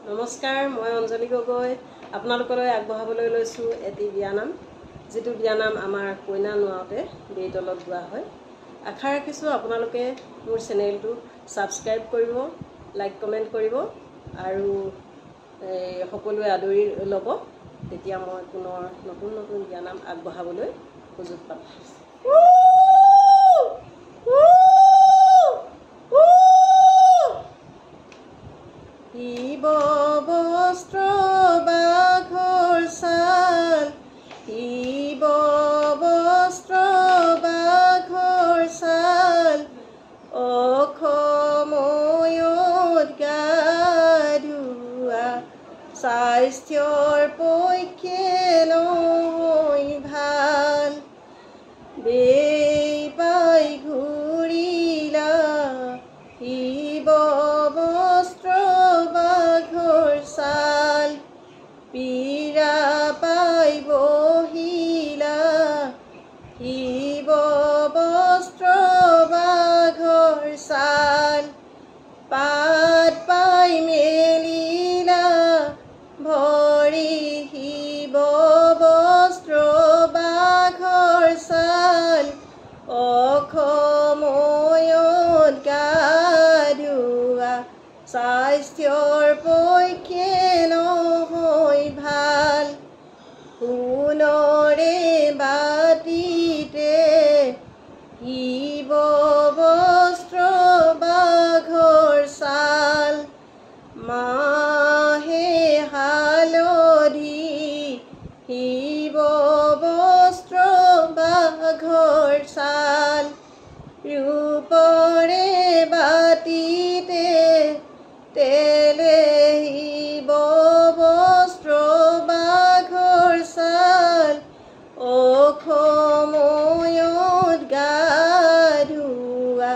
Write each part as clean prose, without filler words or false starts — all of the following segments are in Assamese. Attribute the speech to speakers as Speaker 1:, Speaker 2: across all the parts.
Speaker 1: নমস্কাৰ, মই অঞ্জলি গগৈ আপোনালোকলৈ আগবঢ়াবলৈ লৈছোঁ এটি বিয়ানাম, যিটো বিয়ানাম আমাৰ কইনা নোয়াওঁতে বেইতলত গোৱা হয়। আশা ৰাখিছোঁ আপোনালোকে মোৰ চেনেলটো ছাবস্ক্ৰাইব কৰিব, লাইক কমেণ্ট কৰিব আৰু সকলোৱে আদৰি ল'ব। তেতিয়া মই পুনৰ নতুন নতুন বিয়ানাম আগবঢ়াবলৈ সুযোগ পাম। বস্ত্ৰ বাঘৰ ছাল, বস্ত্ৰ বাঘৰ ছাল, অসময়ত গা ধোৱা, স্বাস্থ্যৰ পক্ষে নহয় ভাল। বেপাই ঘূৰিলা বস্ত্ৰ বাঘৰ ছাল, পীৰা পাই বহিলা বস্ত্ৰ বাঘৰ ছাল, পাত পাই মেলিলা ভৰি বস্ত্ৰ বাঘৰ ছাল, অসময়ত গা ধোৱা, স্বাস্থ্যৰ পক্ষে নহয় ভাল। সোণৰে বাটিতে বস্ত্ৰ বাঘৰ ছাল, মাহে হালধি বস্ত্ৰ বাঘৰ ছাল, ৰূপৰে বাটিতে তেলে বস্ত্ৰ বাঘৰ ছাল, অসময়ত গা ধোৱা,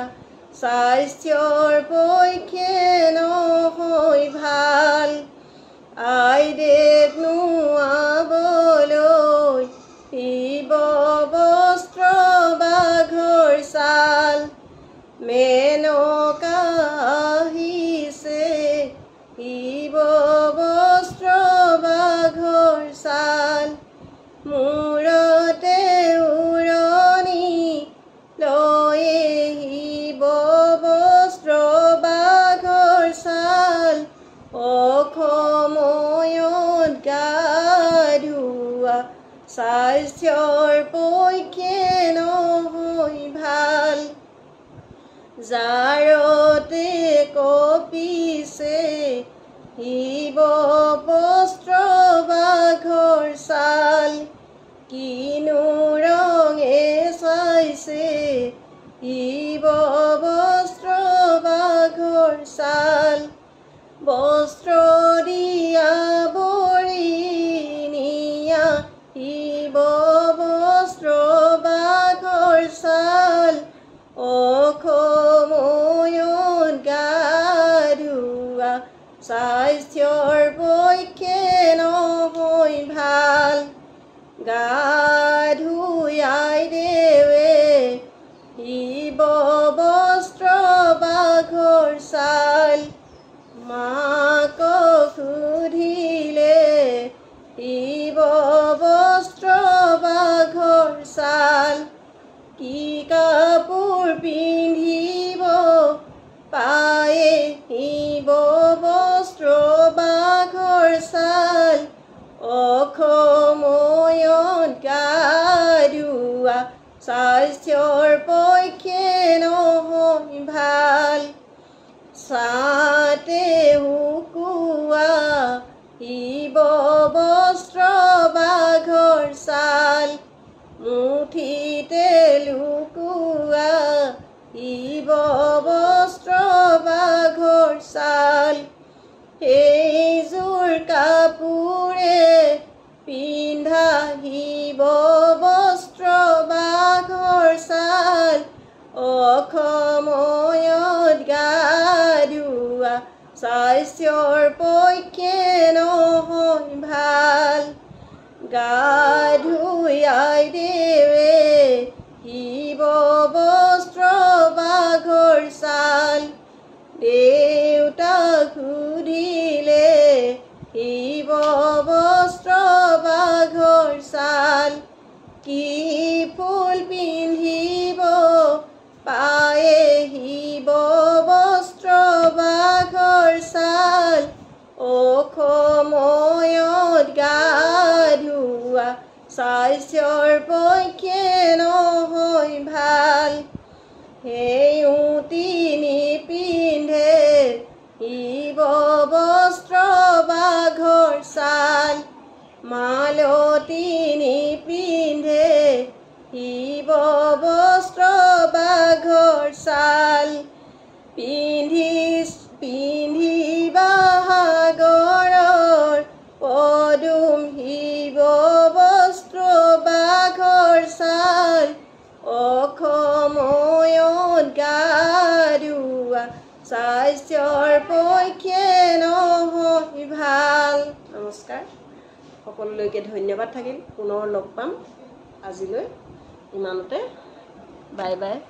Speaker 1: স্বাস্থ্যৰ পক্ষে নহয় ভাল। আইদেক নোয়াবলৈ বস্ত্ৰ বাঘৰ ছাল, মেনকা আহিছে বস্ত্ৰ বাঘৰ ছাল, মূৰতে উৰণি লয়ে বস্ত্ৰ বাঘৰ ছাল, অসময়ত গা ধোৱা, স্বাস্থ্যৰ পক্ষে নহয় ভাল। জাৰতে কপিছে বস্ত্ৰ বাঘৰ ছাল, কিনো ৰঙে চাইছে বস্ত্ৰ বাঘৰ ছাল, বস্ত্ৰ দিয়া বৰি নিয়া বস্ত্ৰ বাঘৰ ছাল, অসময়ত গা ধোৱা, স্বাস্থ্যৰ পক্ষে নহয় ভাল। গা ধুই আইদেৱে বস্ত্ৰ বাঘৰ ছাল, মাকক সুধিলে বস্ত্ৰ বাঘৰ ছাল, কি কাপোৰ পিন্ধিব পায়ে বস্ত্ৰ বাঘৰ ছাল, অসময়ত গা ধোৱা, স্বাস্থ্যৰ পক্ষে নহয় ভাল। ছাতে শুকোৱা বস্ত্ৰ বাঘৰ ছাল, মুঠিতে লুকোৱা বস্ত্ৰ বাঘৰ ছাল, সেইযোৰ কাপোৰে পিন্ধা বস্ত্ৰ বাঘৰ ছাল, অসময়ত গা ধোৱা, স্বাস্থ্যৰ পক্ষে নহয় ভাল। গা ধুই আইদেৱে বস্ত্ৰ বাঘৰ ছাল, দেউতাক সুধিলে বাঘৰ ছাল অসময়ত গা ধোৱা স্বাস্থ্যৰ পক্ষে নহয় ভাল সেউতি নিপিন্ধে শিৱ বস্ত্ৰ বাঘৰ ছাল মালতী নিপিন্ধে শিৱ বস্ত্ৰ বাঘৰ ছাল পিন্ধিবা সাগৰৰ পদুম শিৱ বস্ত্ৰ বাঘৰ ছাল অসময়ত গা ধোৱা স্বাস্থ্যৰ পক্ষে নহয় ভাল। নমস্কাৰ, সকলোলৈকে ধন্যবাদ থাকিল। পুনৰ লগ পাম। আজিলৈ ইমানতে। Bye bye.